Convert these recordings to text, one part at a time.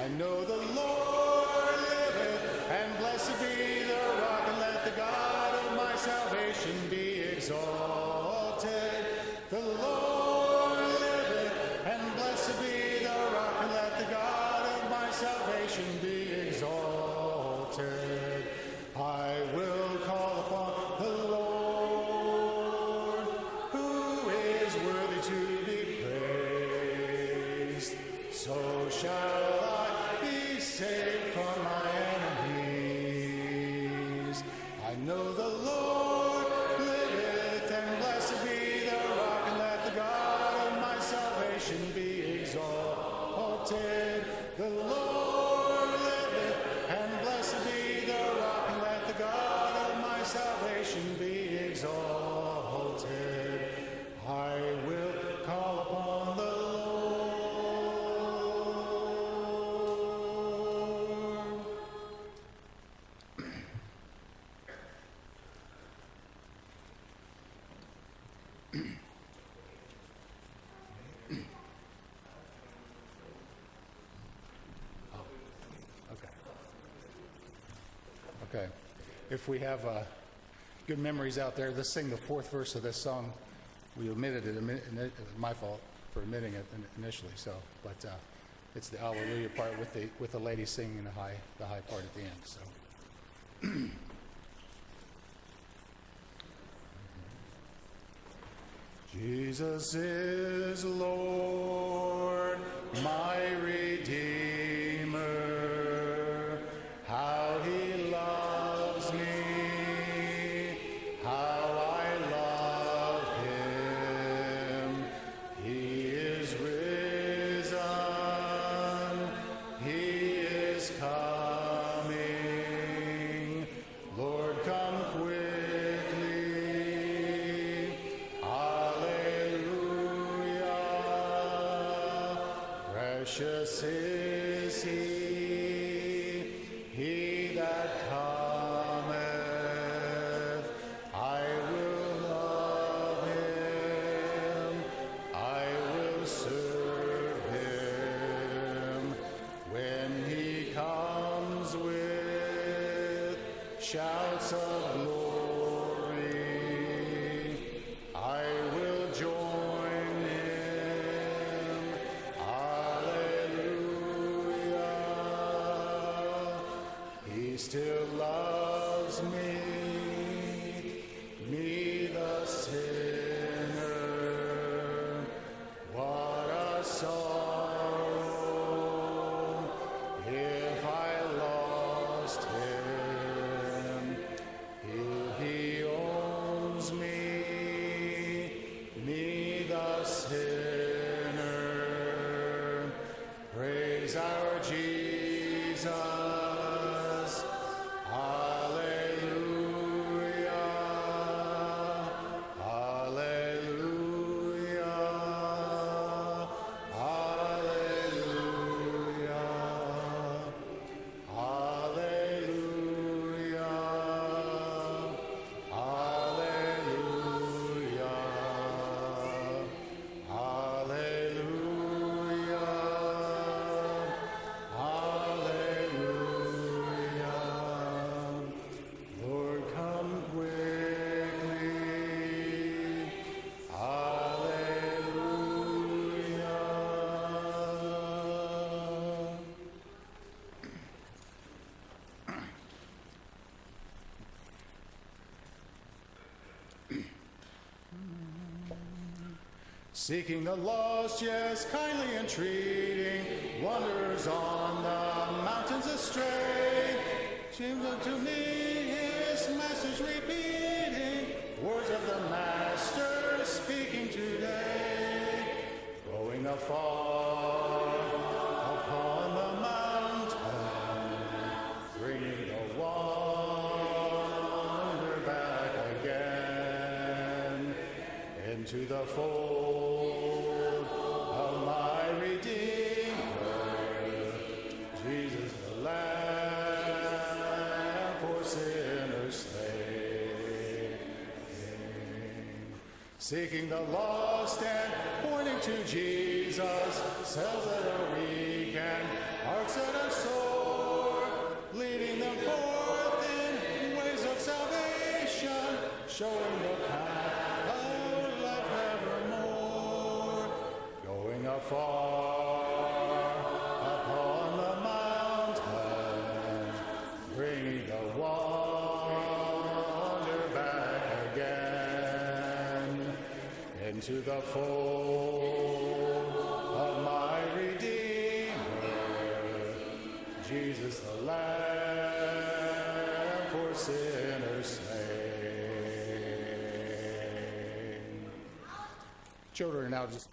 I know the Lord liveth, and blessed be the rock, and let the God of my salvation be exalted. The Lord liveth, and blessed be the rock, and let the God of my salvation be exalted. I will call upon the Lord, who is worthy to be praised. So shall I be saved from my enemies. I know the Lord liveth, and blessed be the rock, and let the God of my salvation be exalted. The Lord liveth, and blessed be the rock, and let the God of my salvation be exalted. I will call upon the Lord. Okay. If we have good memories out there, let's sing the fourth verse of this song. We omitted it, my fault for omitting it initially. So, but it's the Hallelujah part with the lady singing the high part at the end. So. Jesus is Lord, my Redeemer. How he loves me, how I love him. He is risen, he is coming. Lord, come quickly. Hallelujah. Precious is he that cometh. I will love him, I will serve him. When he comes with shouts of glory, I will join him. Hallelujah. He still loves me the sinner. What a sorrow if I lost him. He owns me the sinner. Praise our Jesus. Hallelujah. Hallelujah. Hallelujah. Hallelujah. Hallelujah. Hallelujah. Hallelujah. Lord, come quickly. Hallelujah. Seeking the lost, yes, kindly entreating, wanders on the mountains astray. Seems unto me his master's repeating, words of the master speaking today. Going afar upon the mountain, bringing the wanderer back again into the fold of my Redeemer, Jesus the Lamb for sinners slain. Seeking the lost and pointing to Jesus, selves that are weak and hearts that are afar, upon the mountain, bring the wonder back again into the fold of my Redeemer, Jesus the Lamb for sinners slain. Children are now just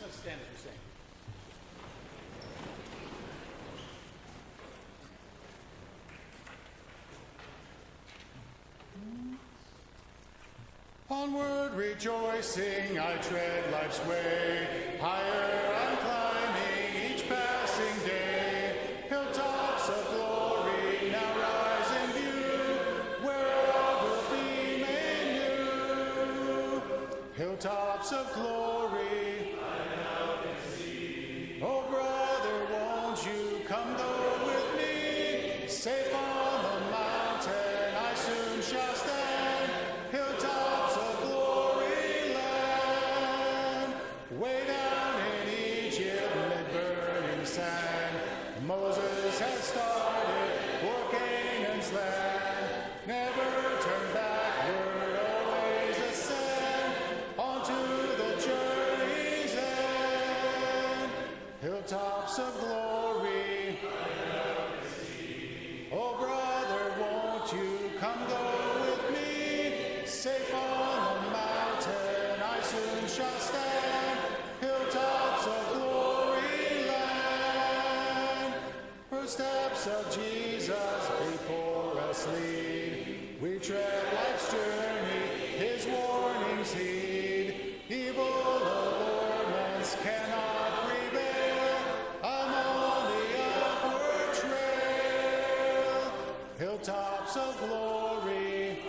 Let's stand as we sing. Onward rejoicing, I tread life's way. Higher I'm climbing each passing day. Hilltops of glory now rise in view, where all will be made new. Hilltops of glory, I now can see. Oh, brother, won't you come go with me? Safe on the mountain, I soon shall stand. Hilltops of glory land, way down in Egypt, mid burning sand. Moses had started for Canaan's land. Never turn backward, always ascend onto the journey's end. Hilltops of glory, oh brother, won't you come go with me? Safe on the mountain, I soon shall stand. Hilltops of glory land, where steps of Jesus before us lead. We tread life's journey, his warnings heed. Evil allurements cannot prevail. I'm on the upward trail. Hilltops of glory,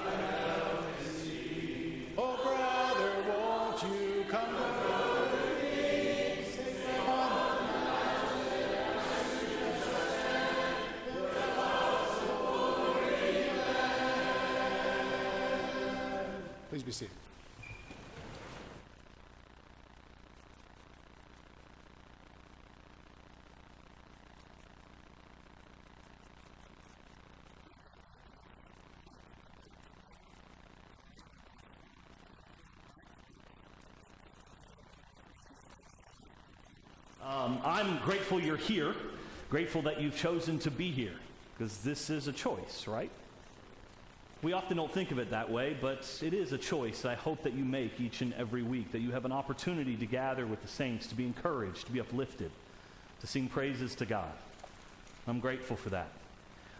oh, brother, won't you come with me? Safe on the mountain. Please be seated. I'm grateful you're here, grateful that you've chosen to be here, because this is a choice, right? We often don't think of it that way, but it is a choice I hope that you make each and every week, that you have an opportunity to gather with the saints, to be encouraged, to be uplifted, to sing praises to God. I'm grateful for that.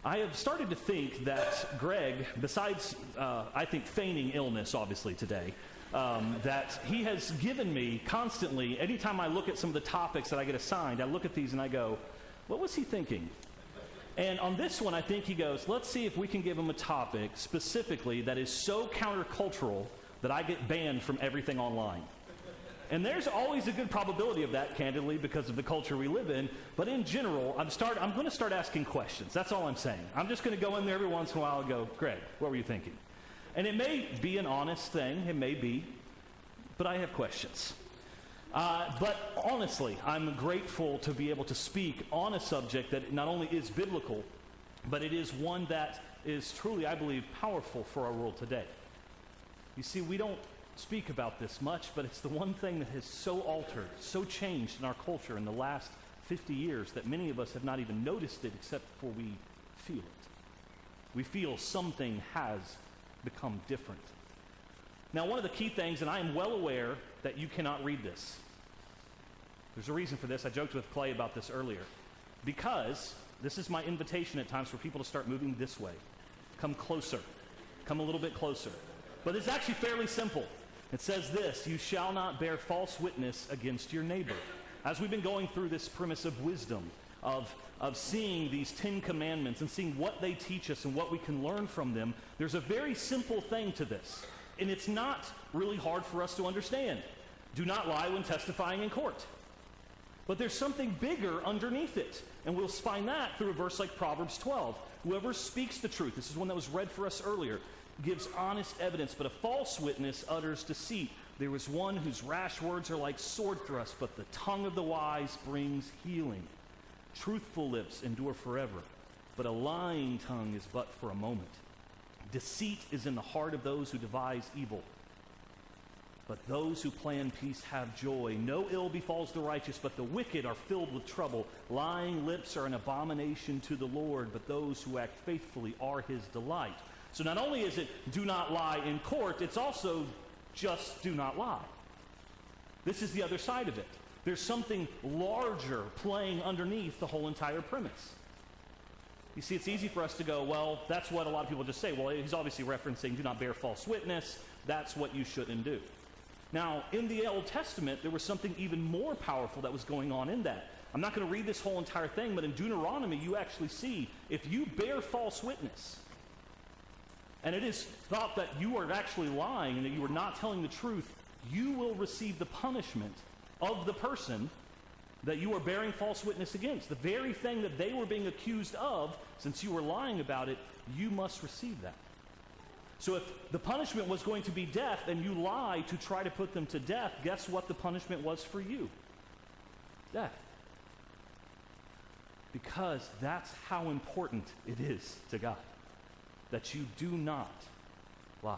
I have started to think that Greg, besides, I think, feigning illness, obviously, today, that he has given me constantly, anytime I look at some of the topics that I get assigned, I look at these and I go, what was he thinking? And on this one, I think he goes, let's see if we can give him a topic specifically that is so countercultural that I get banned from everything online. And there's always a good probability of that, candidly, because of the culture we live in. But in general, I'm going to start asking questions. That's all I'm saying. I'm just going to go in there every once in a while and go, Greg, what were you thinking? And it may be an honest thing, it may be, but I have questions. But honestly, I'm grateful to be able to speak on a subject that not only is biblical, but it is one that is truly, I believe, powerful for our world today. You see, we don't speak about this much, but it's the one thing that has so altered, so changed in our culture in the last 50 years that many of us have not even noticed it except for we feel it. We feel something has become different. Now, one of the key things, and I am well aware that you cannot read this. There's a reason for this. I joked with Clay about this earlier. Because this is my invitation at times for people to start moving this way. Come closer. Come a little bit closer. But it's actually fairly simple. It says this, you shall not bear false witness against your neighbor. As we've been going through this premise of wisdom, of seeing these 10 commandments and seeing what they teach us and what we can learn from them, there's a very simple thing to this. And it's not really hard for us to understand. Do not lie when testifying in court. But there's something bigger underneath it. And we'll find that through a verse like Proverbs 12. Whoever speaks the truth, this is one that was read for us earlier, gives honest evidence, but a false witness utters deceit. There is one whose rash words are like sword thrusts, but the tongue of the wise brings healing. Truthful lips endure forever, but a lying tongue is but for a moment. Deceit is in the heart of those who devise evil, but those who plan peace have joy. No ill befalls the righteous, but the wicked are filled with trouble. Lying lips are an abomination to the Lord, but those who act faithfully are his delight. So not only is it do not lie in court, it's also just do not lie. This is the other side of it. There's something larger playing underneath the whole entire premise. You see, it's easy for us to go, well, that's what a lot of people just say. Well, he's obviously referencing do not bear false witness. That's what you shouldn't do. Now, in the Old Testament, there was something even more powerful that was going on in that. I'm not going to read this whole entire thing, but in Deuteronomy, you actually see if you bear false witness, and it is thought that you are actually lying and that you are not telling the truth, you will receive the punishment of the person that you are bearing false witness against. The very thing that they were being accused of, since you were lying about it, you must receive that. So if the punishment was going to be death and you lie to try to put them to death, guess what the punishment was for you? Death. Because that's how important it is to God, that you do not lie,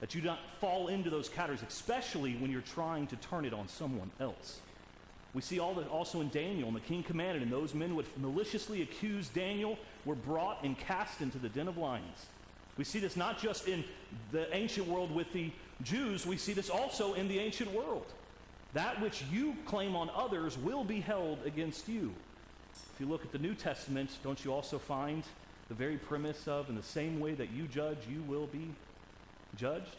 that you don't fall into those categories, especially when you're trying to turn it on someone else. We see all that also in Daniel, and the king commanded, and those men who would maliciously accuse Daniel were brought and cast into the den of lions. We see this not just in the ancient world with the Jews, we see this also in the ancient world. That which you claim on others will be held against you. If you look at the New Testament, don't you also find the very premise of, in the same way that you judge, you will be judged?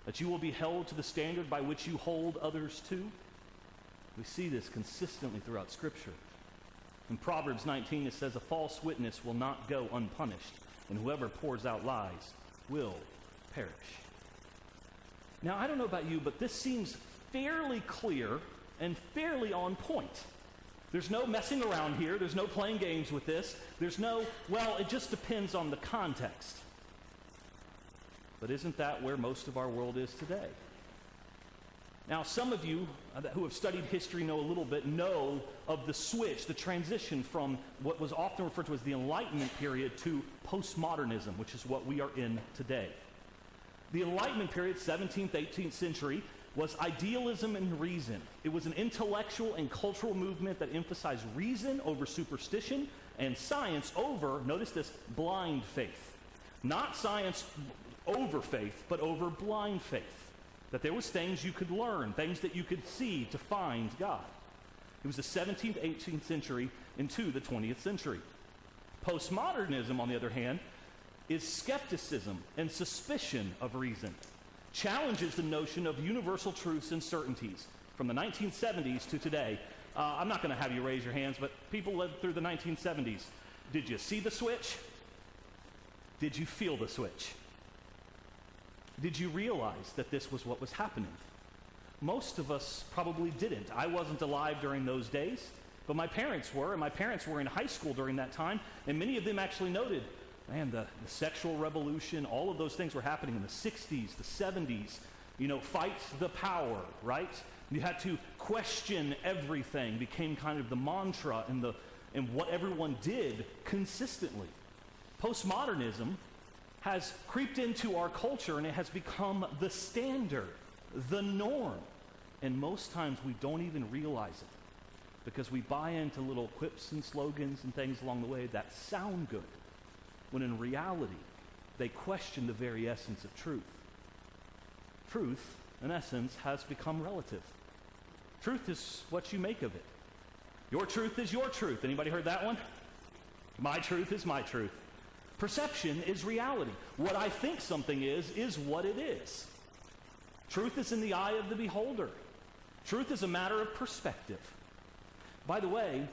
That you will be held to the standard by which you hold others to? We see this consistently throughout Scripture. In Proverbs 19, it says, a false witness will not go unpunished, and whoever pours out lies will perish. Now, I don't know about you, but this seems fairly clear and fairly on point. There's no messing around here. There's no playing games with this. There's no, well, it just depends on the context. But isn't that where most of our world is today? Now, some of you who have studied history know a little bit, know of the switch, the transition from what was often referred to as the Enlightenment period to postmodernism, which is what we are in today. The Enlightenment period, 17th, 18th century, was idealism and reason. It was an intellectual and cultural movement that emphasized reason over superstition and science over, notice this, blind faith. Not science over faith, but over blind faith. That there was things you could learn, things that you could see to find God. It was the 17th, 18th century into the 20th century. Postmodernism, on the other hand, is skepticism and suspicion of reason. Challenges the notion of universal truths and certainties from the 1970s to today. I'm not going to have you raise your hands, but people lived through the 1970s. Did you see the switch? Did you feel the switch? Did you realize that this was what was happening? Most of us probably didn't. I wasn't alive during those days, but my parents were, and my parents were in high school during that time, and many of them actually noted, man, the sexual revolution, all of those things were happening in the 60s, the 70s. You know, fight the power, right? You had to question everything, became kind of the mantra and what everyone did consistently. Postmodernism has creeped into our culture, and it has become the standard, the norm. And most times we don't even realize it because we buy into little quips and slogans and things along the way that sound good, when in reality, they question the very essence of truth. Truth, in essence, has become relative. Truth is what you make of it. Your truth is your truth. Anybody heard that one? My truth is my truth. Perception is reality. What I think something is what it is. Truth is in the eye of the beholder. Truth is a matter of perspective. By the way,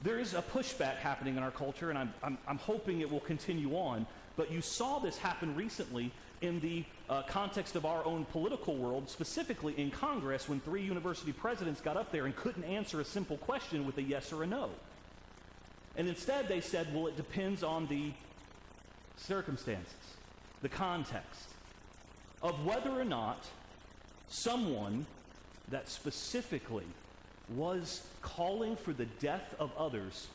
there is a pushback happening in our culture, and I'm hoping it will continue on, but you saw this happen recently in the context of our own political world, specifically in Congress, when 3 university presidents got up there and couldn't answer a simple question with a yes or a no. And instead they said, well, it depends on the circumstances, the context of whether or not someone that specifically was calling for the death of others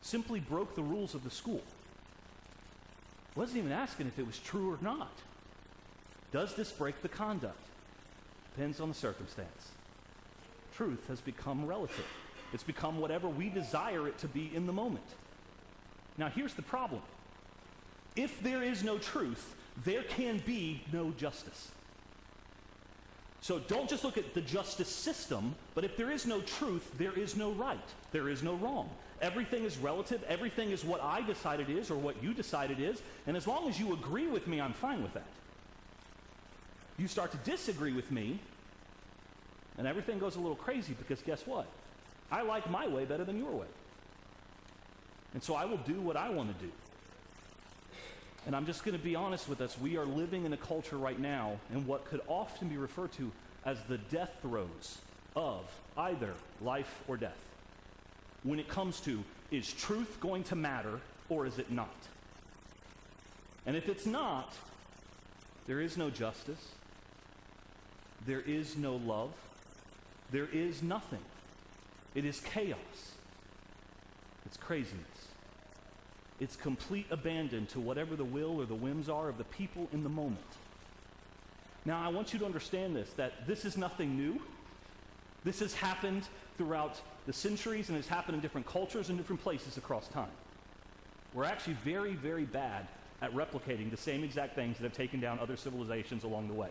simply broke the rules of the school. Wasn't even asking if it was true or not. Does this break the conduct? Depends on the circumstance. Truth has become relative. It's become whatever we desire it to be in the moment. Now here's the problem. If there is no truth, there can be no justice. So don't just look at the justice system, but if there is no truth, there is no right. There is no wrong. Everything is relative. Everything is what I decide it is or what you decide it is. And as long as you agree with me, I'm fine with that. You start to disagree with me, and everything goes a little crazy because guess what? I like my way better than your way. And so I will do what I want to do. And I'm just going to be honest with us. We are living in a culture right now in what could often be referred to as the death throes of either life or death. When it comes to, is truth going to matter or is it not? And if it's not, there is no justice. There is no love. There is nothing. It is chaos. It's craziness. It's complete abandon to whatever the will or the whims are of the people in the moment. Now, I want you to understand this, that this is nothing new. This has happened throughout the centuries and has happened in different cultures and different places across time. We're actually very, very bad at replicating the same exact things that have taken down other civilizations along the way.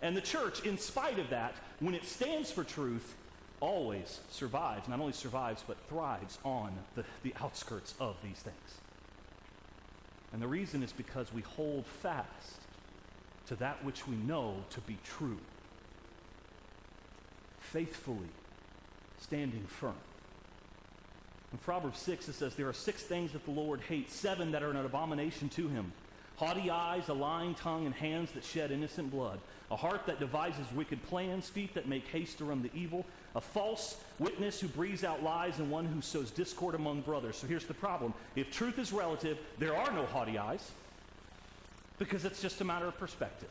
And the church, in spite of that, when it stands for truth, always survives, not only survives, but thrives on the outskirts of these things. And the reason is because we hold fast to that which we know to be true, faithfully standing firm. In Proverbs 6, it says, there are 6 things that the Lord hates, 7 that are an abomination to him. Haughty eyes, a lying tongue, and hands that shed innocent blood. A heart that devises wicked plans, feet that make haste to run the evil. A false witness who breathes out lies, and one who sows discord among brothers. So here's the problem. If truth is relative, there are no haughty eyes, because it's just a matter of perspective.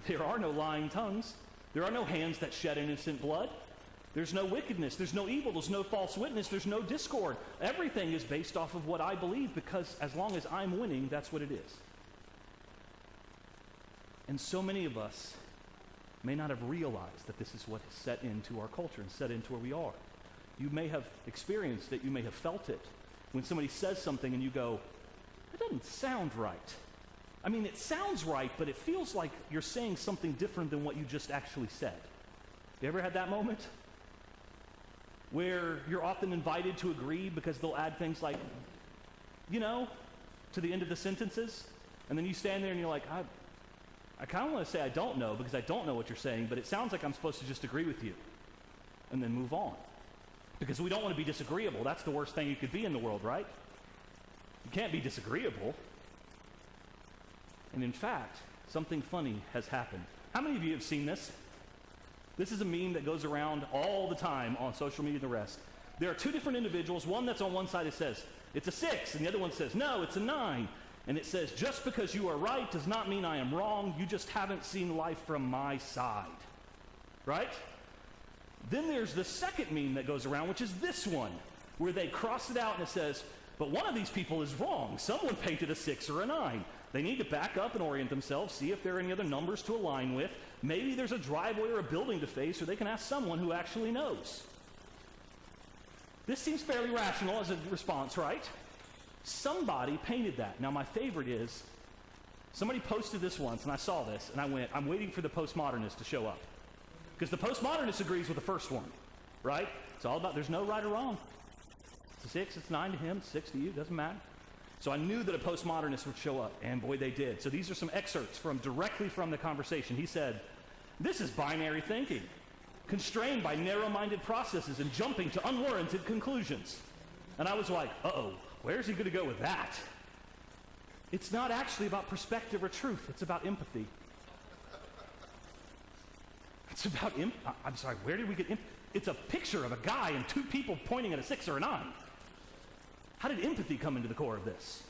There are no lying tongues. There are no hands that shed innocent blood. There's no wickedness. There's no evil. There's no false witness. There's no discord. Everything is based off of what I believe, because as long as I'm winning, that's what it is. And so many of us may not have realized that this is what has set into our culture and set into where we are. You may have experienced it. You may have felt it. When somebody says something and you go, that doesn't sound right. I mean, it sounds right, but it feels like you're saying something different than what you just actually said. You ever had that moment? Where you're often invited to agree because they'll add things like, you know, to the end of the sentences. And then you stand there and you're like, I kind of want to say I don't know because I don't know what you're saying, but it sounds like I'm supposed to just agree with you. And then move on. Because we don't want to be disagreeable. That's the worst thing you could be in the world, right? You can't be disagreeable. And in fact, something funny has happened. How many of you have seen this? This is a meme that goes around all the time on social media and the rest. There are 2 different individuals. One that's on one side, it says, it's a 6. And the other one says, no, it's a 9. And it says, just because you are right does not mean I am wrong. You just haven't seen life from my side. Right? Then there's the second meme that goes around, which is this one, where they cross it out and it says, but one of these people is wrong. Someone painted a 6 or a 9. They need to back up and orient themselves, see if there are any other numbers to align with. Maybe there's a driveway or a building to face, or they can ask someone who actually knows. This seems fairly rational as a response, right? Somebody painted that. Now, my favorite is, somebody posted this once, and I saw this, and I went, I'm waiting for the postmodernist to show up. Because the postmodernist agrees with the first one, right? It's all about, there's no right or wrong. It's a 6, it's 9 to him, 6 to you, doesn't matter. So I knew that a postmodernist would show up, and boy, they did. So these are some excerpts directly from the conversation. He said, this is binary thinking, constrained by narrow-minded processes and jumping to unwarranted conclusions. And I was like, uh-oh, where's he going to go with that? It's not actually about perspective or truth. It's about empathy. It's about I'm sorry, where did we get It's a picture of a guy and 2 people pointing at a 6 or a 9. How did empathy come into the core of this?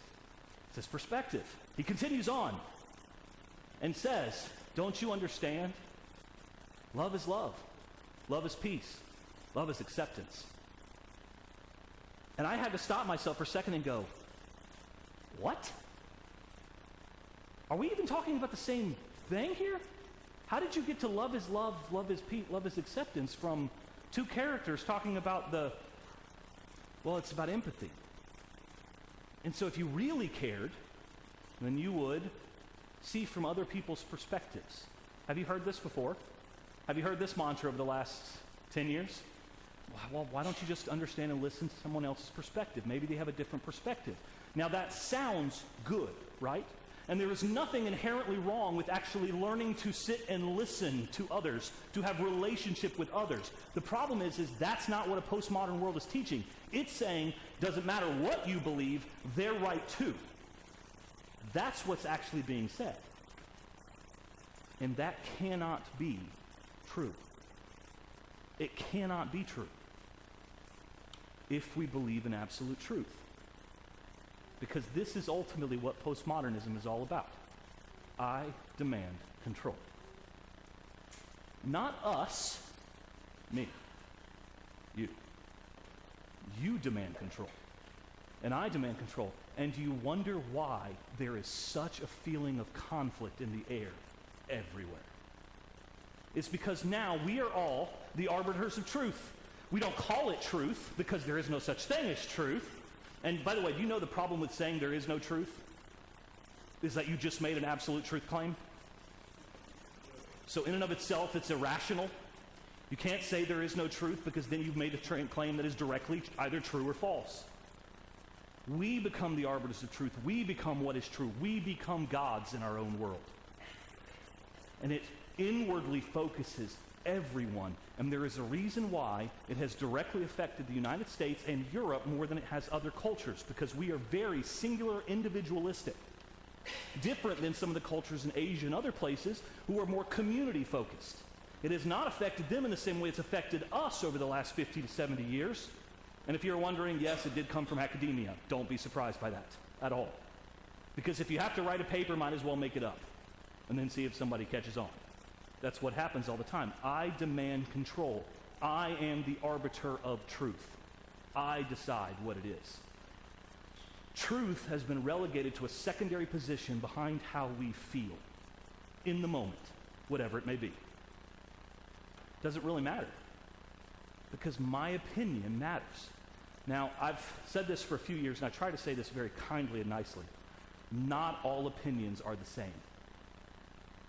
It's his perspective. He continues on and says, don't you understand? Love is love. Love is peace. Love is acceptance. And I had to stop myself for a second and go, what? Are we even talking about the same thing here? How did you get to love is love, love is peace, love is acceptance from 2 characters talking about it's about empathy. And so if you really cared, then you would see from other people's perspectives. Have you heard this before? Have you heard this mantra over the last 10 years? Well, why don't you just understand and listen to someone else's perspective? Maybe they have a different perspective. Now that sounds good, right? And there is nothing inherently wrong with actually learning to sit and listen to others, to have relationship with others. The problem is that's not what a postmodern world is teaching. It's saying, doesn't matter what you believe, they're right too. That's what's actually being said. And that cannot be true. It cannot be true if we believe in absolute truth. Because this is ultimately what postmodernism is all about. I demand control. Not us, me, you. You demand control. And I demand control. And do you wonder why there is such a feeling of conflict in the air everywhere? It's because now we are all the arbiters of truth. We don't call it truth because there is no such thing as truth. And by the way, do you know the problem with saying there is no truth? Is that you just made an absolute truth claim. So in and of itself, it's irrational. You can't say there is no truth because then you've made a claim that is directly either true or false. We become the arbiters of truth. We become what is true. We become gods in our own world. And it inwardly focuses everyone. And there is a reason why it has directly affected the United States and Europe more than it has other cultures, because we are very singular, individualistic. Different than some of the cultures in Asia and other places who are more community focused. It has not affected them in the same way it's affected us over the last 50 to 70 years. And if you're wondering, yes, it did come from academia. Don't be surprised by that at all. Because if you have to write a paper, might as well make it up and then see if somebody catches on. That's what happens all the time. I demand control. I am the arbiter of truth. I decide what it is. Truth has been relegated to a secondary position behind how we feel in the moment, whatever it may be. Doesn't really matter because my opinion matters. Now, I've said this for a few years, and I try to say this very kindly and nicely. Not all opinions are the same.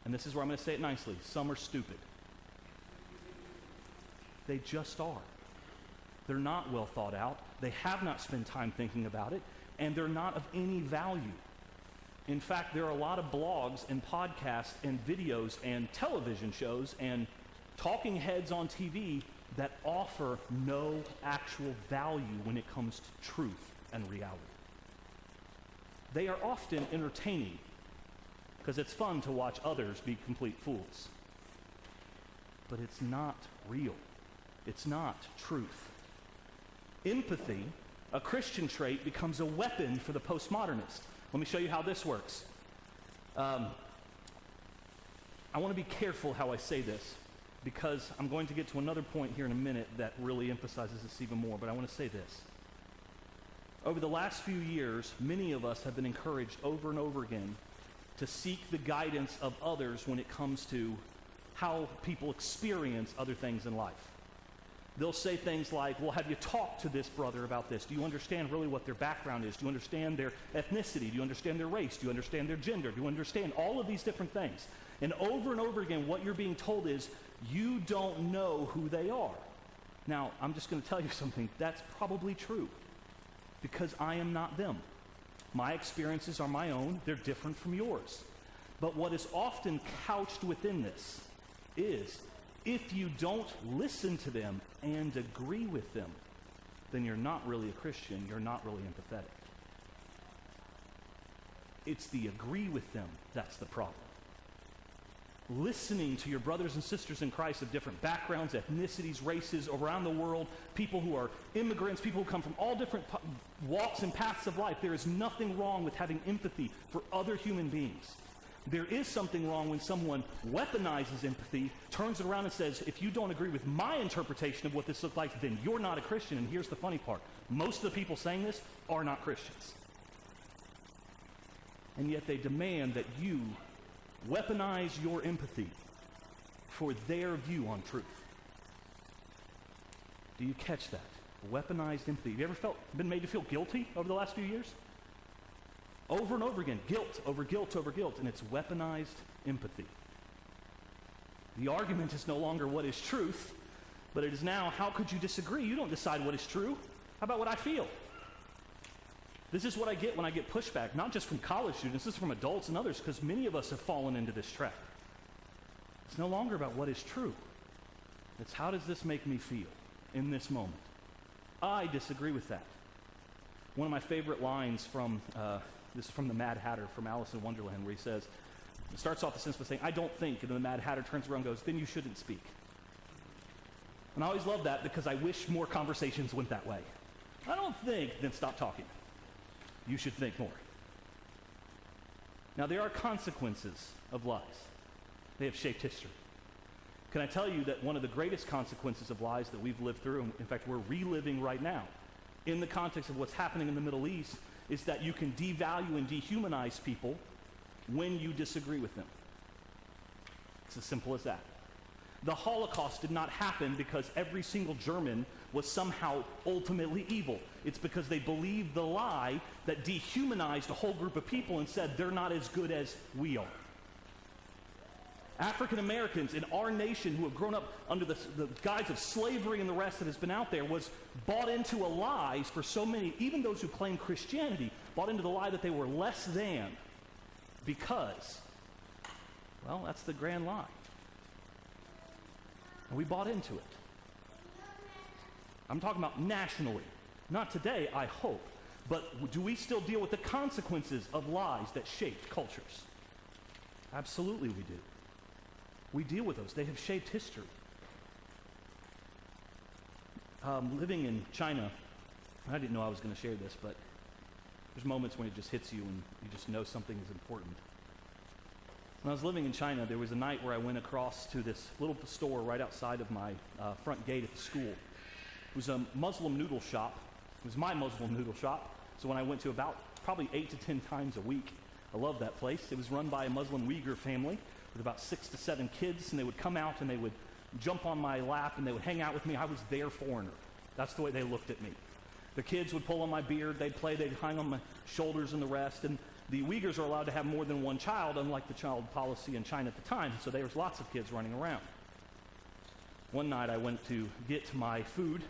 And this is where I'm going to say it nicely. Some are stupid. They just are. They're not well thought out. They have not spent time thinking about it, and they're not of any value. In fact, there are a lot of blogs and podcasts and videos and television shows and talking heads on TV that offer no actual value when it comes to truth and reality. They are often entertaining because it's fun to watch others be complete fools. But it's not real. It's not truth. Empathy, a Christian trait, becomes a weapon for the postmodernist. Let me show you how this works. I want to be careful how I say this because I'm going to get to another point here in a minute that really emphasizes this even more, but I want to say this. Over the last few years, many of us have been encouraged over and over again to seek the guidance of others when it comes to how people experience other things in life. They'll say things like, well, have you talked to this brother about this? Do you understand really what their background is? Do you understand their ethnicity? Do you understand their race? Do you understand their gender? Do you understand all of these different things? And over again, what you're being told is, you don't know who they are. Now, I'm just going to tell you something. That's probably true because I am not them. My experiences are my own. They're different from yours. But what is often couched within this is, if you don't listen to them and agree with them, then you're not really a Christian. You're not really empathetic. It's the agree with them that's the problem. Listening to your brothers and sisters in Christ of different backgrounds, ethnicities, races around the world, people who are immigrants, people who come from all different walks and paths of life. There is nothing wrong with having empathy for other human beings. There is something wrong when someone weaponizes empathy, turns it around and says, if you don't agree with my interpretation of what this looks like, then you're not a Christian. And here's the funny part. Most of the people saying this are not Christians. And yet they demand that you weaponize your empathy for their view on truth. Do you catch that? Weaponized empathy. Have you ever been made to feel guilty over the last few years? Over and over again, guilt over guilt over guilt, and it's weaponized empathy. The argument is no longer what is truth, but it is now, how could you disagree? You don't decide what is true. How about what I feel? This is what I get when I get pushback, not just from college students, this is from adults and others, because many of us have fallen into this trap. It's no longer about what is true. It's how does this make me feel in this moment? I disagree with that. One of my favorite lines from, this is from the Mad Hatter from Alice in Wonderland, where he says, it starts off the sentence by saying, I don't think, and then the Mad Hatter turns around and goes, then you shouldn't speak. And I always love that because I wish more conversations went that way. I don't think, then stop talking. You should think more. Now, there are consequences of lies. They have shaped history. Can I tell you that one of the greatest consequences of lies that we've lived through, and in fact we're reliving right now, in the context of what's happening in the Middle East, is that you can devalue and dehumanize people when you disagree with them. It's as simple as that. The Holocaust did not happen because every single German was somehow ultimately evil. It's because they believed the lie that dehumanized a whole group of people and said they're not as good as we are. African Americans in our nation who have grown up under the guise of slavery and the rest that has been out there was bought into a lie for so many, even those who claim Christianity, bought into the lie that they were less than because, well, that's the grand lie. And we bought into it. I'm talking about nationally. Not today, I hope. But do we still deal with the consequences of lies that shaped cultures? Absolutely we do. We deal with those. They have shaped history. Living in China, I didn't know I was going to share this, but there's moments when it just hits you and you just know something is important. When I was living in China, there was a night where I went across to this little store right outside of my front gate at the school. It was a Muslim noodle shop. It was my Muslim noodle shop. So when I went to about probably 8 to 10 times a week, I loved that place. It was run by a Muslim Uyghur family with about 6 to 7 kids, and they would come out and they would jump on my lap and they would hang out with me. I was their foreigner. That's the way they looked at me. The kids would pull on my beard, they'd play, they'd hang on my shoulders and the rest. And the Uyghurs are allowed to have more than one child, unlike the child policy in China at the time, so there was lots of kids running around. One night I went to get my food,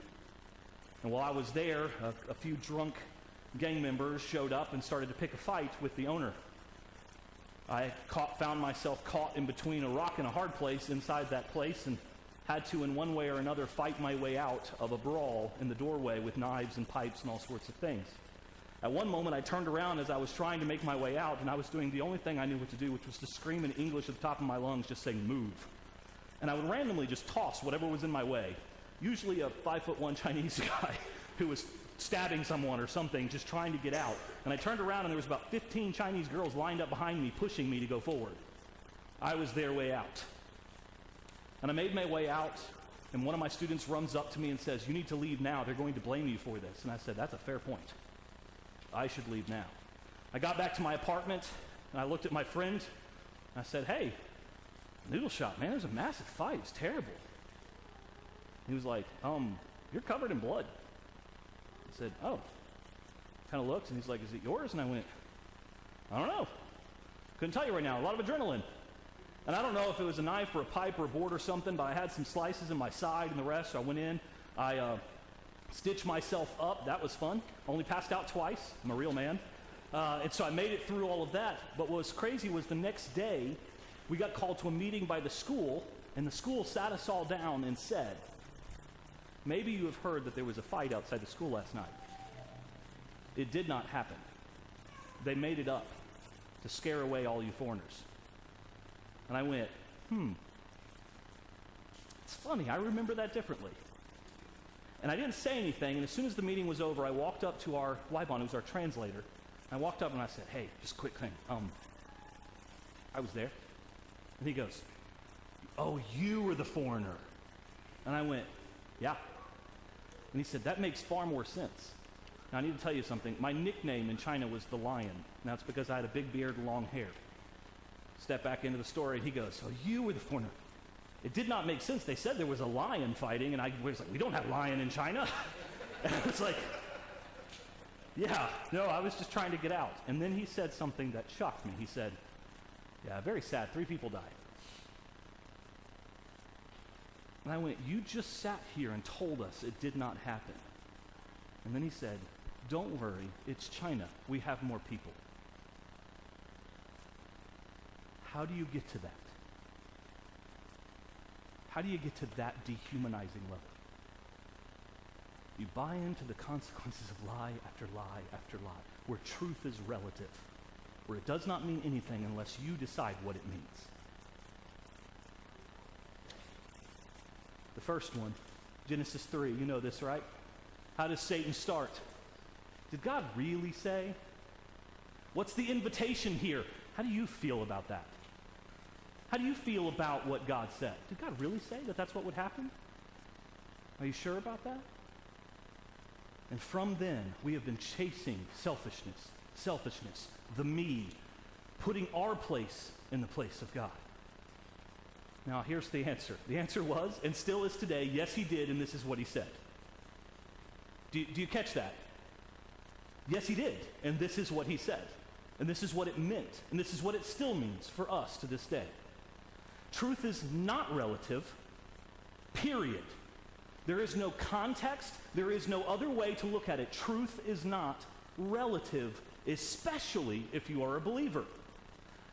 and while I was there, a few drunk gang members showed up and started to pick a fight with the owner. I found myself caught in between a rock and a hard place inside that place and had to, in one way or another, fight my way out of a brawl in the doorway with knives and pipes and all sorts of things. At one moment, I turned around as I was trying to make my way out, and I was doing the only thing I knew what to do, which was to scream in English at the top of my lungs, just saying, move. And I would randomly just toss whatever was in my way, usually a 5'1" Chinese guy who was stabbing someone or something, just trying to get out. And I turned around, and there was about 15 Chinese girls lined up behind me, pushing me to go forward. I was their way out. And I made my way out, and one of my students runs up to me and says, you need to leave now. They're going to blame you for this. And I said, that's a fair point. I should leave now. I got back to my apartment, and I looked at my friend, and I said, hey, noodle shop, man, there's a massive fight. It's terrible. He was like, you're covered in blood. I said, oh. Kind of looked, and he's like, is it yours? And I went, I don't know. Couldn't tell you right now. A lot of adrenaline. And I don't know if it was a knife or a pipe or a board or something, but I had some slices in my side and the rest. So I went in. I stitched myself up. That was fun. Only passed out twice. I'm a real man. And so I made it through all of that. But what was crazy was the next day, we got called to a meeting by the school, and the school sat us all down and said, maybe you have heard that there was a fight outside the school last night. It did not happen. They made it up to scare away all you foreigners. And I went, it's funny, I remember that differently. And I didn't say anything, and as soon as the meeting was over, I walked up to our Waibon, who's our translator. I walked up and I said, hey, just a quick thing. I was there. And he goes, oh, you were the foreigner. And I went, yeah. And he said, that makes far more sense. Now, I need to tell you something. My nickname in China was the Lion. Now, it's because I had a big beard and long hair. Step back into the story, and he goes, oh, you were the foreigner. It did not make sense. They said there was a lion fighting, and I was like, we don't have lion in China. And I was like, yeah, no, I was just trying to get out. And then he said something that shocked me. He said, yeah, very sad. 3 people died. And I went, you just sat here and told us it did not happen. And then he said, don't worry, it's China. We have more people. How do you get to that? How do you get to that dehumanizing level? You buy into the consequences of lie after lie after lie, where truth is relative, where it does not mean anything unless you decide what it means. The first one, Genesis 3, you know this, right? How does Satan start? Did God really say? What's the invitation here? How do you feel about that? How do you feel about what God said? Did God really say that that's what would happen? Are you sure about that? And from then, we have been chasing selfishness, the me, putting our place in the place of God. Now, here's the answer. The answer was, and still is today, yes, he did, and this is what he said. Do you catch that? Yes, he did, and this is what he said. And this is what it meant, and this is what it still means for us to this day. Truth is not relative, period. There is no context. There is no other way to look at it. Truth is not relative, especially if you are a believer.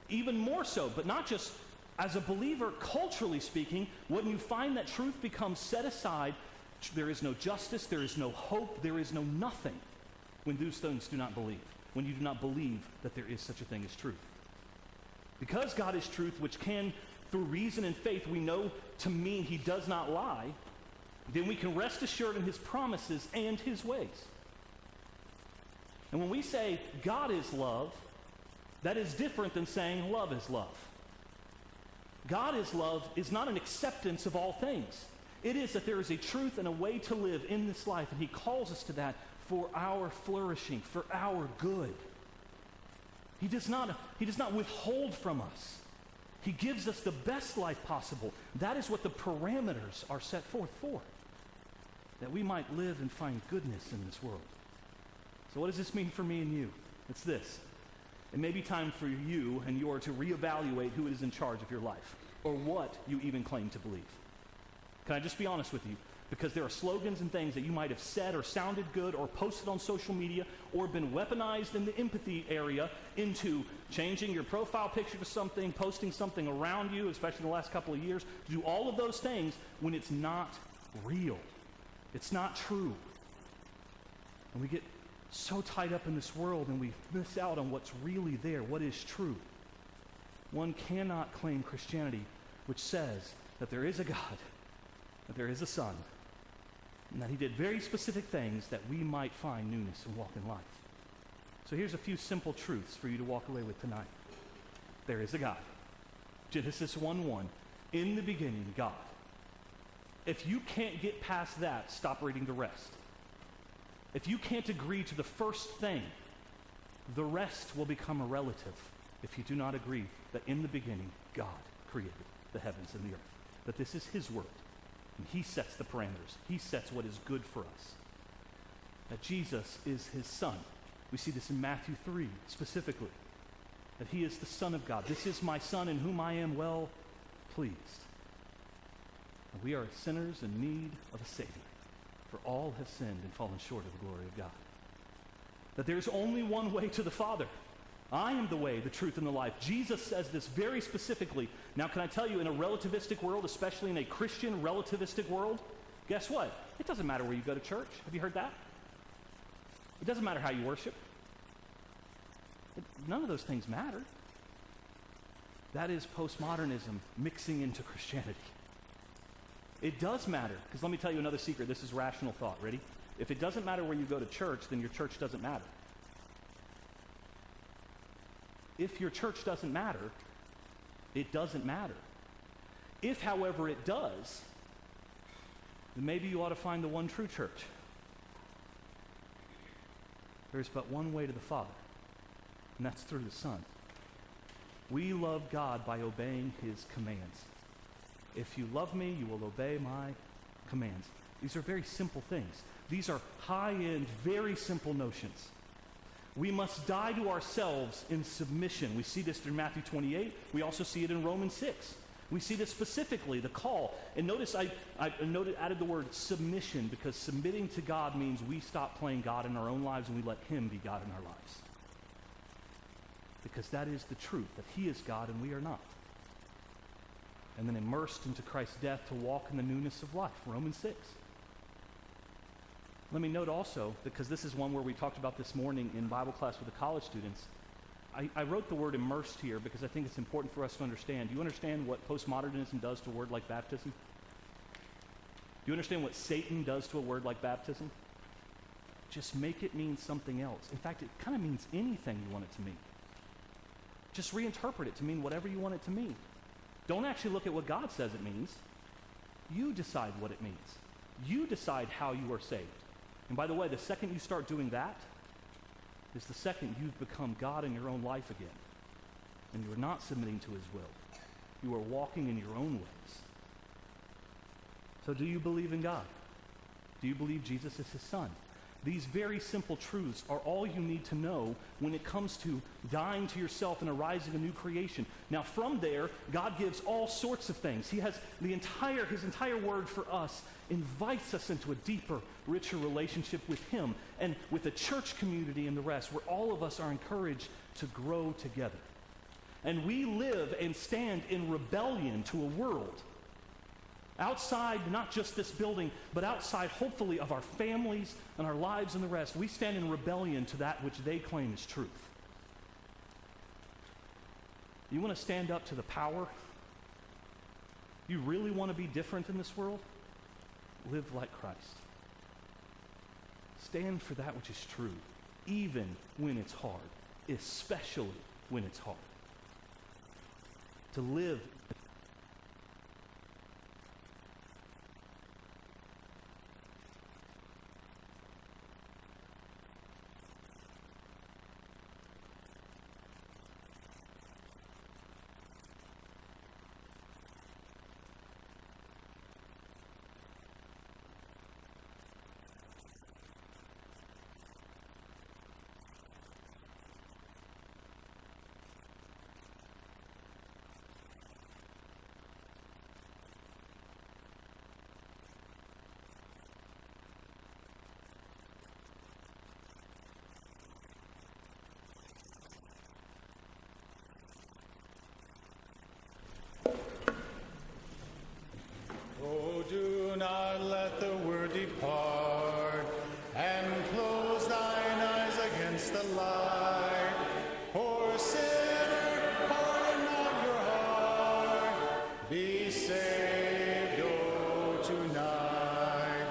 Even more so, but not just as a believer, culturally speaking, when you find that truth becomes set aside, there is no justice, there is no hope, there is no nothing when those things do not believe, when you do not believe that there is such a thing as truth. Because God is truth, which can, through reason and faith, we know to mean he does not lie, then we can rest assured in his promises and his ways. And when we say God is love, that is different than saying love is love. God is love is not an acceptance of all things. It is that there is a truth and a way to live in this life, and he calls us to that for our flourishing, for our good. He does not withhold from us. He gives us the best life possible. That is what the parameters are set forth for, that we might live and find goodness in this world. So what does this mean for me and you? It's this. It may be time for you and yours to reevaluate who is in charge of your life, or what you even claim to believe. Can I just be honest with you? Because there are slogans and things that you might have said or sounded good or posted on social media or been weaponized in the empathy area into changing your profile picture to something, posting something around you, especially in the last couple of years, to do all of those things when it's not real. It's not true. And we get so tied up in this world and we miss out on what's really there, what is true. One cannot claim Christianity, which says that there is a God, that there is a Son, and that he did very specific things that we might find newness and walk in life. So here's a few simple truths for you to walk away with tonight. There is a God. Genesis 1:1, in the beginning, God. If you can't get past that, stop reading the rest. If you can't agree to the first thing, the rest will become a relative if you do not agree that in the beginning, God created the heavens and the earth, that this is his word, and he sets the parameters. He sets what is good for us, that Jesus is his Son. We see this in Matthew 3 specifically, that he is the Son of God. This is my Son in whom I am well pleased. And we are sinners in need of a Savior. For all have sinned and fallen short of the glory of God. That there's only one way to the Father. I am the way, the truth, and the life. Jesus says this very specifically. Now, can I tell you, in a relativistic world, especially in a Christian relativistic world, guess what? It doesn't matter where you go to church. Have you heard that? It doesn't matter how you worship. None of those things matter. That is postmodernism mixing into Christianity. It does matter, because let me tell you another secret. This is rational thought. Ready? If it doesn't matter where you go to church, then your church doesn't matter. If your church doesn't matter, it doesn't matter. If, however, it does, then maybe you ought to find the one true church. There's but one way to the Father, and that's through the Son. We love God by obeying his commands. If you love me, you will obey my commands. These are very simple things. These are high-end, very simple notions. We must die to ourselves in submission. We see this through Matthew 28. We also see it in Romans 6. We see this specifically, the call. And notice I added the word submission, because submitting to God means we stop playing God in our own lives and we let him be God in our lives. Because that is the truth, that he is God and we are not. And then immersed into Christ's death to walk in the newness of life, Romans 6. Let me note also, because this is one where we talked about this morning in Bible class with the college students, I wrote the word immersed here because I think it's important for us to understand. Do you understand what postmodernism does to a word like baptism? Do you understand what Satan does to a word like baptism? Just make it mean something else. In fact, it kind of means anything you want it to mean. Just reinterpret it to mean whatever you want it to mean. Don't actually look at what God says it means. You decide what it means. You decide how you are saved. And by the way, the second you start doing that is the second you've become God in your own life again. And you are not submitting to his will. You are walking in your own ways. So do you believe in God? Do you believe Jesus is his son? These very simple truths are all you need to know when it comes to dying to yourself and arising a new creation. Now from there, God gives all sorts of things. He has his entire word for us invites us into a deeper, richer relationship with him and with the church community and the rest, where all of us are encouraged to grow together. And we live and stand in rebellion to a world outside, not just this building, but outside, hopefully, of our families and our lives and the rest. We stand in rebellion to that which they claim is truth. You want to stand up to the power? You really want to be different in this world? Live like Christ. Stand for that which is true, even when it's hard, especially when it's hard. To live Oh, do not let the word depart, and close thine eyes against the light. Poor sinner, harden not your heart. Be saved, oh, tonight.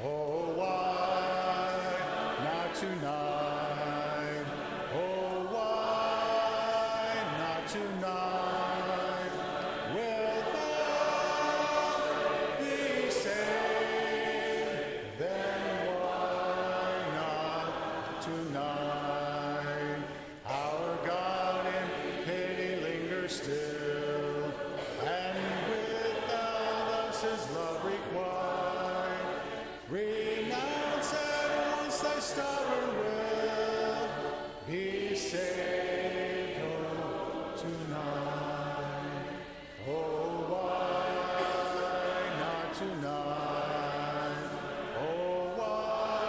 Oh, why not tonight? Oh, why not tonight? Wilt thou be saved? Then why not tonight? Our God in pity lingers still, and without us his love requite. Renounce at once thy stubborn will. Be saved, oh, tonight. Oh, why not tonight? Oh, why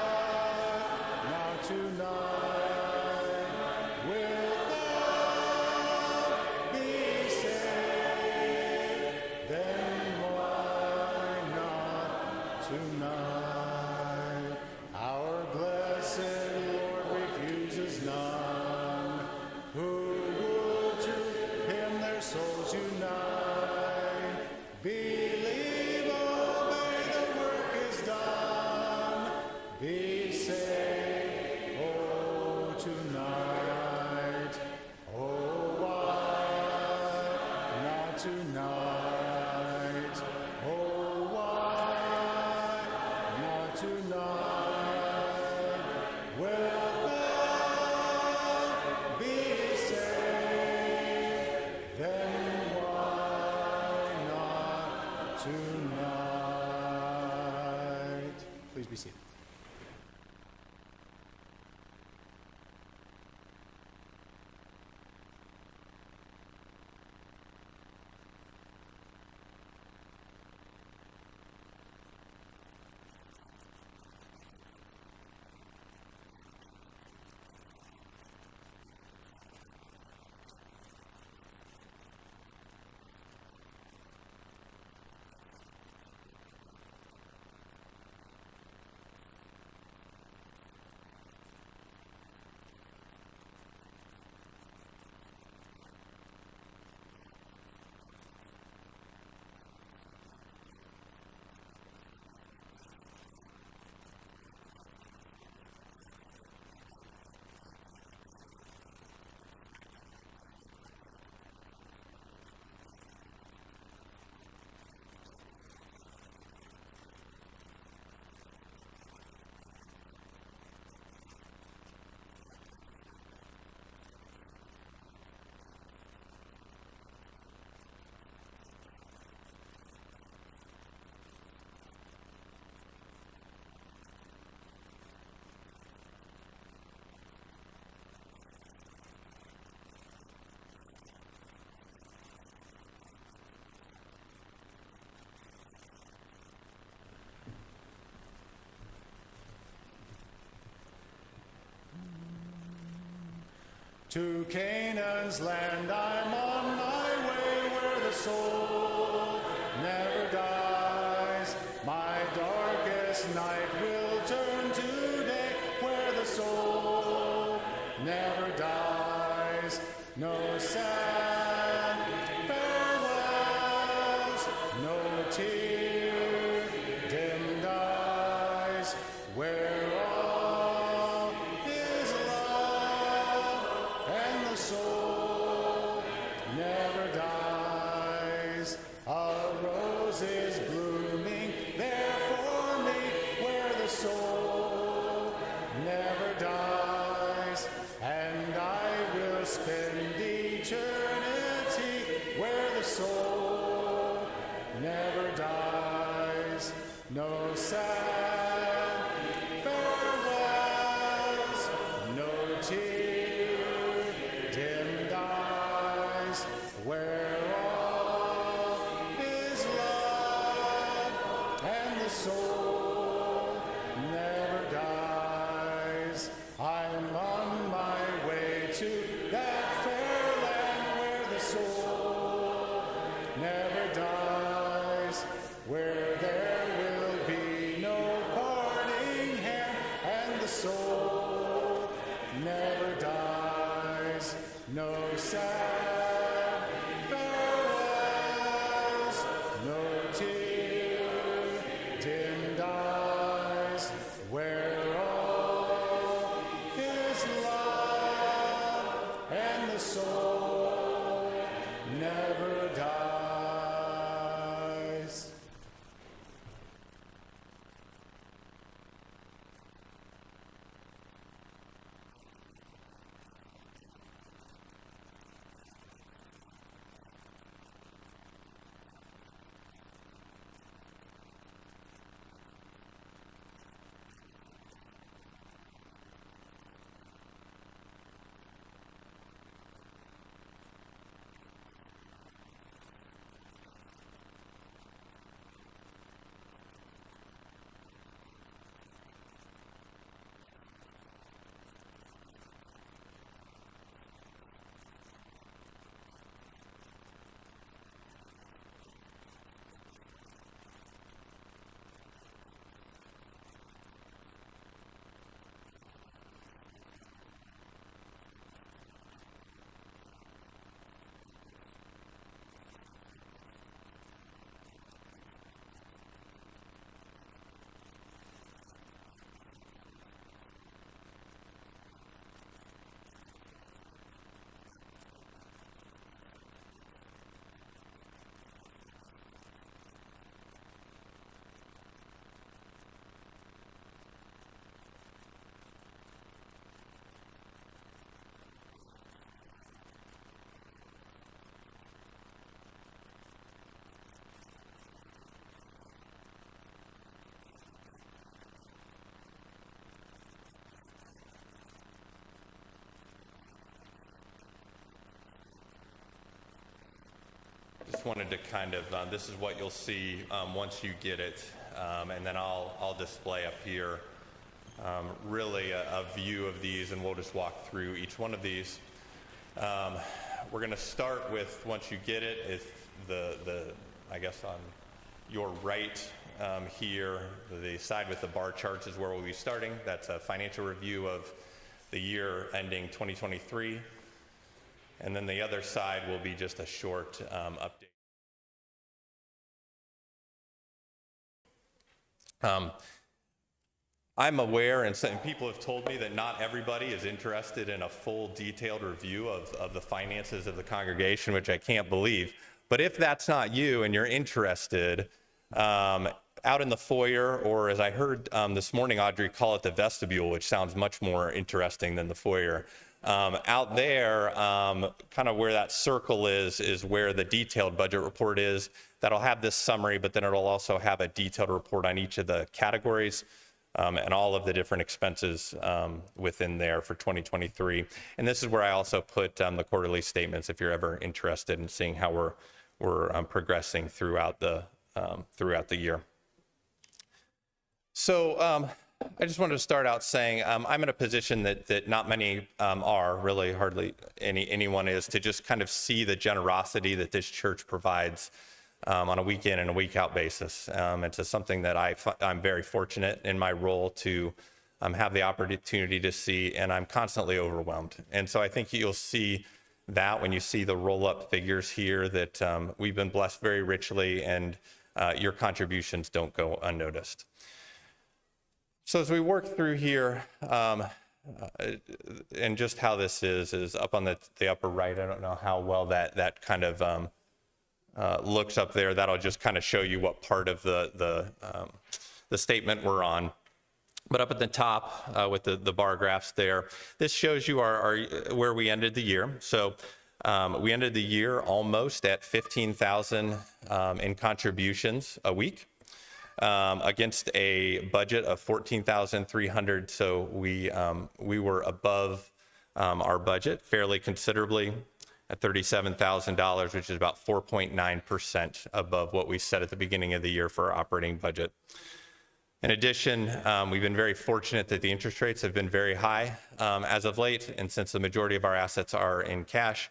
not tonight? Wilt thou be saved? Then why not tonight? Our blessed Lord refuses none who would to him their souls unite. Believe, obey, the work is done. Be saved, oh, tonight. Oh, why not tonight? Oh, why not tonight? Wilt thou be saved? Then why not tonight? Please be seated. To Canaan's land I'm on my way, where the soul never dies. My darkest night will turn to day, where the soul never dies. No sad farewells, no tear dimmed eyes, where all is love and the soul never dies. A rose is blooming there for me, where the soul never dies, and I will spend eternity where the soul never dies. No sad farewells, no tear dimmed eyes, where all is love and the soul never dies. I'm on my way to that fair land where the soul never dies, where there will be no parting hand and the soul never dies. No sad farewells, no tear dimmed eyes, where all is love and the soul never dies. Just wanted to kind of, this is what you'll see once you get it, and then I'll display up here really a view of these, and we'll just walk through each one of these. We're going to start with, once you get it, is I guess on your right here, the side with the bar charts is where we'll be starting. That's a financial review of the year ending 2023. And then the other side will be just a short update. I'm aware, and people have told me that not everybody is interested in a full detailed review of the finances of the congregation, which I can't believe. But if that's not you and you're interested, out in the foyer, or as I heard this morning, Audrey call it the vestibule, which sounds much more interesting than the foyer. Out there, kind of where that circle is where the detailed budget report is. That'll have this summary, but then it'll also have a detailed report on each of the categories and all of the different expenses within there for 2023. And this is where I also put the quarterly statements if you're ever interested in seeing how we're progressing throughout the year. So I just wanted to start out saying I'm in a position that not many are, really hardly anyone is, to just kind of see the generosity that this church provides on a week in and a week out basis. It's something that I'm very fortunate in my role to have the opportunity to see, and I'm constantly overwhelmed. And so I think you'll see that when you see the roll-up figures here, that we've been blessed very richly, and your contributions don't go unnoticed. So as we work through here, and just how this is up on the upper right. I don't know how well that kind of looks up there. That'll just kind of show you what part of the statement we're on. But up at the top with the bar graphs there, this shows you our where we ended the year. So we ended the year almost at 15,000 in contributions a week. Against a budget of 14,300, so we were above our budget fairly considerably at $37,000, which is about 4.9% above what we set at the beginning of the year for our operating budget. In addition, we've been very fortunate that the interest rates have been very high as of late, and since the majority of our assets are in cash,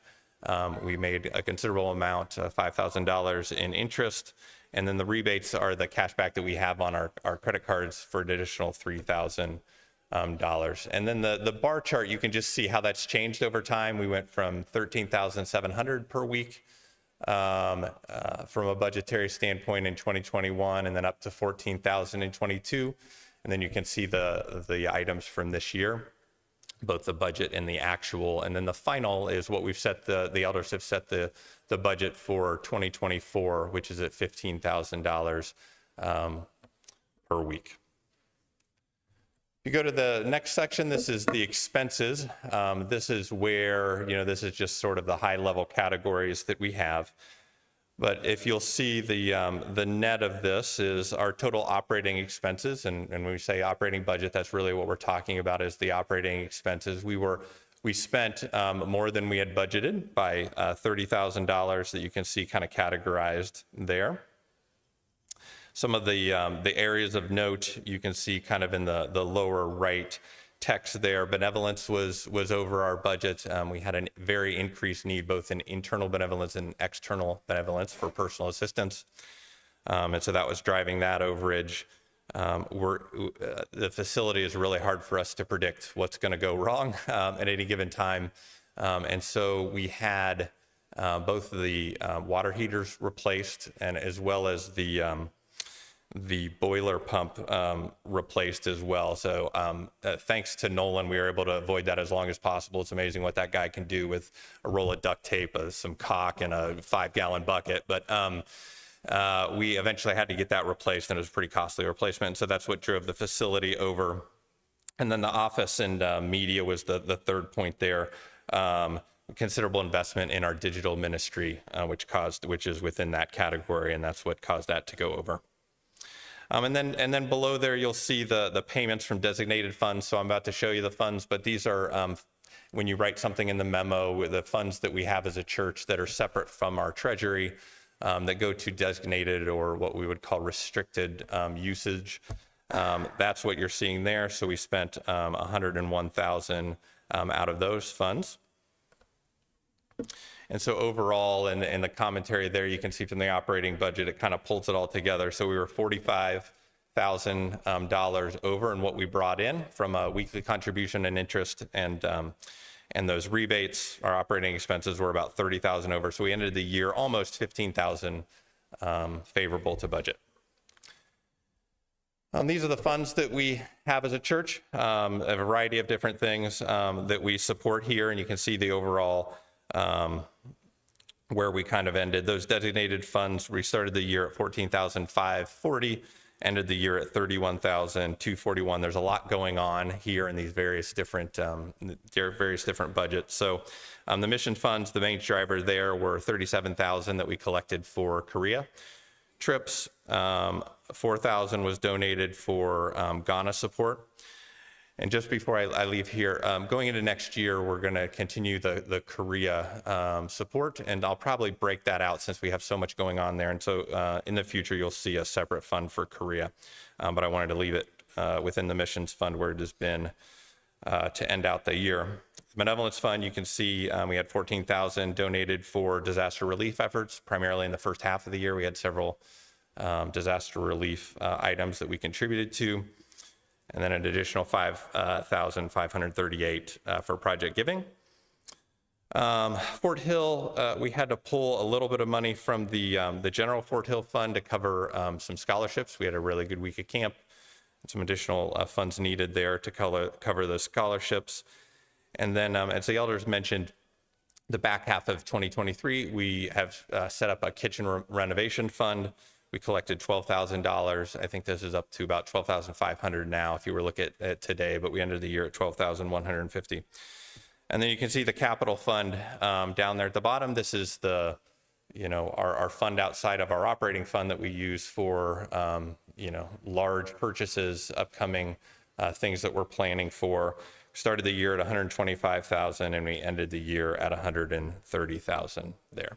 we made a considerable amount, $5,000 in interest. And then the rebates are the cash back that we have on our credit cards for an additional $3,000. And then the bar chart, you can just see how that's changed over time. We went from 13,700 per week from a budgetary standpoint in 2021, and then up to 14,000 in 22. And then you can see the items from this year, both the budget and the actual. And then the final is what we've set, the elders have set the budget for 2024, which is at $15,000 per week. If you go to the next section, this is the expenses. This is where, this is just sort of the high level categories that we have. But if you'll see the net of this is our total operating expenses. And when we say operating budget, that's really what we're talking about is the operating expenses. We spent more than we had budgeted by $30,000 that you can see kind of categorized there. Some of the areas of note you can see kind of in the lower right text there. Benevolence was over our budget. We had a very increased need both in internal benevolence and external benevolence for personal assistance. And so that was driving that overage. The facility is really hard for us to predict what's going to go wrong at any given time. And so we had both the water heaters replaced and as well as the boiler pump replaced as well. So thanks to Nolan, we were able to avoid that as long as possible. It's amazing what that guy can do with a roll of duct tape, some caulk, and a 5-gallon bucket. But we eventually had to get that replaced, and it was a pretty costly replacement. So that's what drove the facility over. And then the office and media was the third point there. Considerable investment in our digital ministry, which is within that category, and that's what caused that to go over. And then below there, you'll see the payments from designated funds. So I'm about to show you the funds, but these are when you write something in the memo, the funds that we have as a church that are separate from our treasury, that go to designated or what we would call restricted usage. That's what you're seeing there. So we spent $101,000 out of those funds. And so overall, in the commentary there, you can see from the operating budget, it kind of pulls it all together. So we were $45,000 over in what we brought in from a weekly contribution and interest, and those rebates. Our operating expenses were about $30,000 over. So we ended the year almost $15,000 favorable to budget. These are the funds that we have as a church, a variety of different things that we support here, and you can see the overall where we kind of ended. Those designated funds, we started the year at $14,540, ended the year at $31,241. There's a lot going on here in these various different budgets. So the mission funds, the main driver there were $37,000 that we collected for Korea trips. $4,000 was donated for Ghana support. And just before I leave here, going into next year, we're going to continue the Korea support, and I'll probably break that out since we have so much going on there. And so in the future, you'll see a separate fund for Korea, but I wanted to leave it within the missions fund where it has been to end out the year. Benevolence fund, you can see we had $14,000 donated for disaster relief efforts. Primarily in the first half of the year, we had several disaster relief items that we contributed to, and then an additional $5,538 for project giving. Fort Hill, we had to pull a little bit of money from the general Fort Hill fund to cover some scholarships. We had a really good week of camp, and some additional funds needed there to cover those scholarships. And then, as the elders mentioned, the back half of 2023, we have set up a kitchen renovation fund. We collected $12,000. I think this is up to about $12,500 now if you were looking at it today, but we ended the year at $12,150. And then you can see the capital fund down there at the bottom. This is the, our fund outside of our operating fund that we use for, large purchases, upcoming things that we're planning for. Started the year at $125,000 and we ended the year at $130,000 there.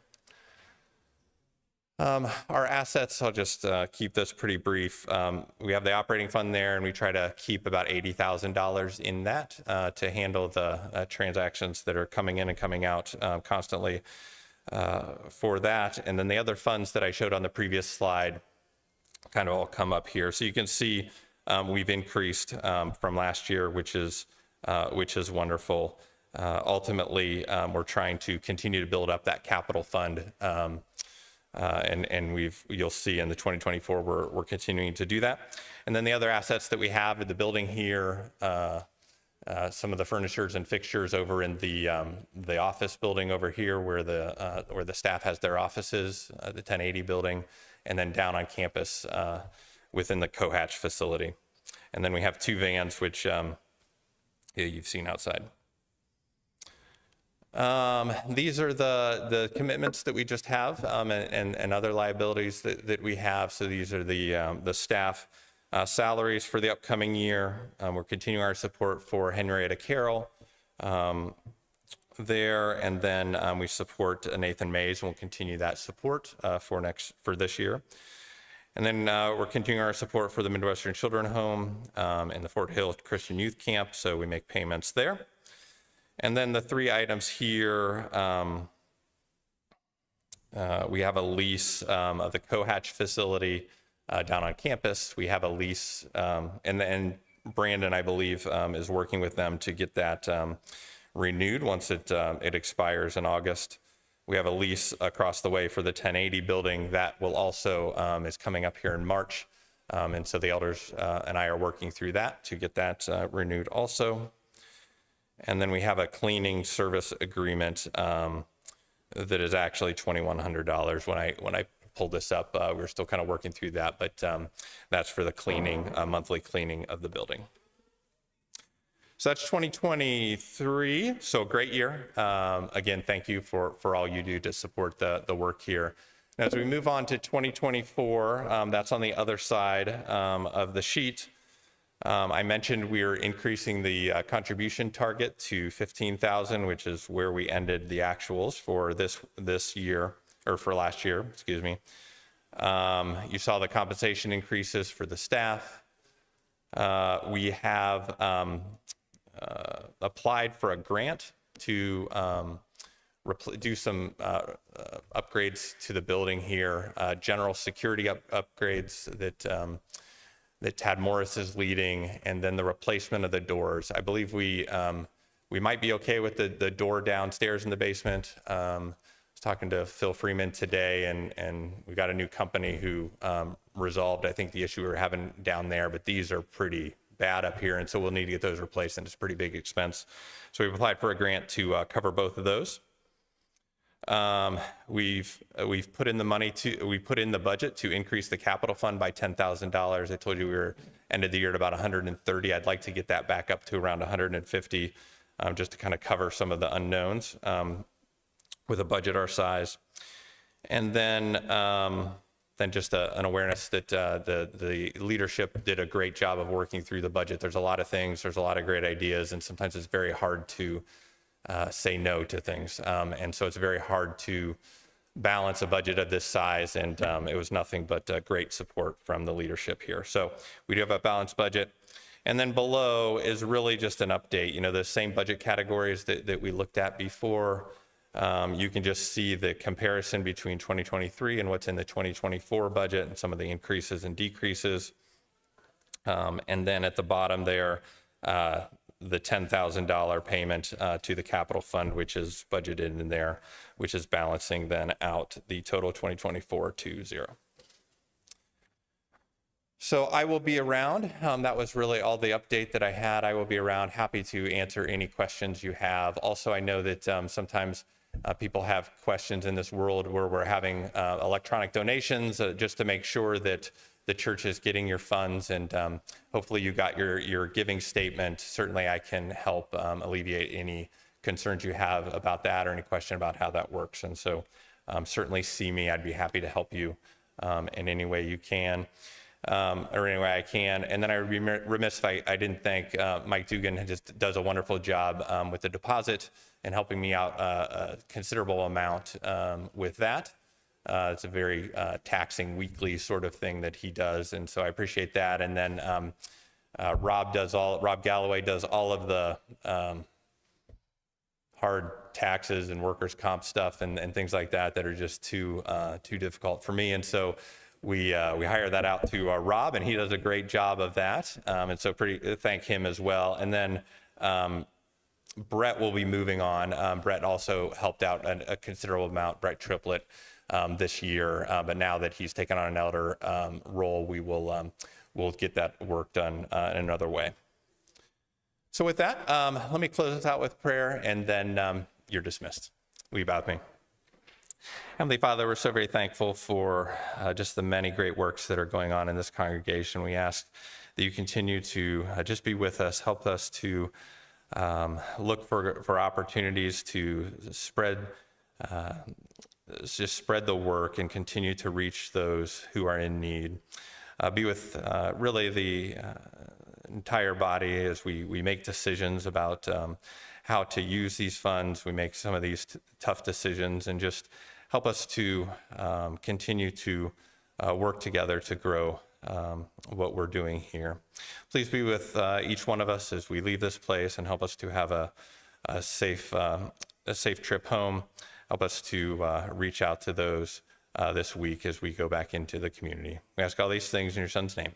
Our assets, I'll just keep this pretty brief. We have the operating fund there, and we try to keep about $80,000 in that to handle the transactions that are coming in and coming out constantly for that. And then the other funds that I showed on the previous slide kind of all come up here. So you can see we've increased from last year, which is wonderful. Ultimately, we're trying to continue to build up that capital fund. And you'll see in the 2024, we're continuing to do that. And then the other assets that we have in the building here, some of the furnitures and fixtures over in the office building over here where the staff has their offices, the 1080 building, and then down on campus within the Cohatch facility. And then we have 2 vans, which you've seen outside. These are the commitments that we just have and other liabilities that we have. So these are the staff salaries for the upcoming year. We're continuing our support for Henrietta Carroll there, and then we support Nathan Mays, and we'll continue that support for this year. And then we're continuing our support for the Midwestern Children's Home and the Fort Hill Christian Youth Camp, so we make payments there. And then the 3 items here, we have a lease of the Cohatch facility down on campus. We have a lease, and Brandon, I believe, is working with them to get that renewed once it expires in August. We have a lease across the way for the 1080 building that will also is coming up here in March. And so the elders and I are working through that to get that renewed also. And then we have a cleaning service agreement that is actually $2,100. When I pulled this up, we're still kind of working through that, but that's for the cleaning, monthly cleaning of the building. So that's 2023. So a great year. Again, thank you for all you do to support the work here. Now, as we move on to 2024, that's on the other side of the sheet. I mentioned we're increasing the contribution target to $15,000, which is where we ended the actuals for this year, or for last year, excuse me. You saw the compensation increases for the staff. We have applied for a grant to do some upgrades to the building here, general security upgrades that Tad Morris is leading, and then the replacement of the doors. I believe we might be okay with the door downstairs in the basement. I was talking to Phil Freeman today, and we got a new company who resolved, I think, the issue we were having down there, but these are pretty bad up here, and so we'll need to get those replaced, and it's a pretty big expense. So we've applied for a grant to cover both of those. We've put in the budget to increase the capital fund by $10,000. I told you we ended the year at about 130. I'd like to get that back up to around 150, just to kind of cover some of the unknowns with a budget our size. And then just an awareness that the leadership did a great job of working through the budget. There's a lot of things, there's a lot of great ideas, and sometimes it's very hard to say no to things. And so it's very hard to balance a budget of this size, and it was nothing but great support from the leadership here. So we do have a balanced budget. And then below is really just an update. You know, the same budget categories that we looked at before. You can just see the comparison between 2023 and what's in the 2024 budget and some of the increases and decreases. And then at the bottom there, the $10,000 payment to the capital fund, which is budgeted in there, which is balancing then out the total 2024 to zero. So I will be around. That was really all the update that I had. I will be around, happy to answer any questions you have. Also, I know that sometimes people have questions in this world where we're having electronic donations just to make sure that the church is getting your funds, and hopefully you got your giving statement. Certainly I can help alleviate any concerns you have about that or any question about how that works. And so certainly see me. I'd be happy to help you in any way you can. Or any way I can. And then I would be remiss if I didn't thank Mike Dugan, who just does a wonderful job with the deposit and helping me out a considerable amount with that. It's a very taxing weekly sort of thing that he does, and so I appreciate that. And then Rob Galloway does all of the hard taxes and workers' comp stuff and things like that are just too difficult for me, and so we hire that out to Rob, and he does a great job of that. And so thank him as well. And then Brett will be moving on. Brett also helped out a considerable amount, Brett Triplett, this year. But now that he's taken on an elder role, we'll get that work done in another way. So with that, let me close this out with prayer, and then you're dismissed. Will you bow with me? Heavenly Father, we're so very thankful for just the many great works that are going on in this congregation. We ask that you continue to just be with us, help us to look for opportunities to spread the work and continue to reach those who are in need. Be with really the entire body as we make decisions about how to use these funds. We make some of these tough decisions, and just help us to continue to work together to grow what we're doing here. Please be with each one of us as we leave this place, and help us to have a safe trip home. Help us to reach out to those this week as we go back into the community. We ask all these things in your Son's name.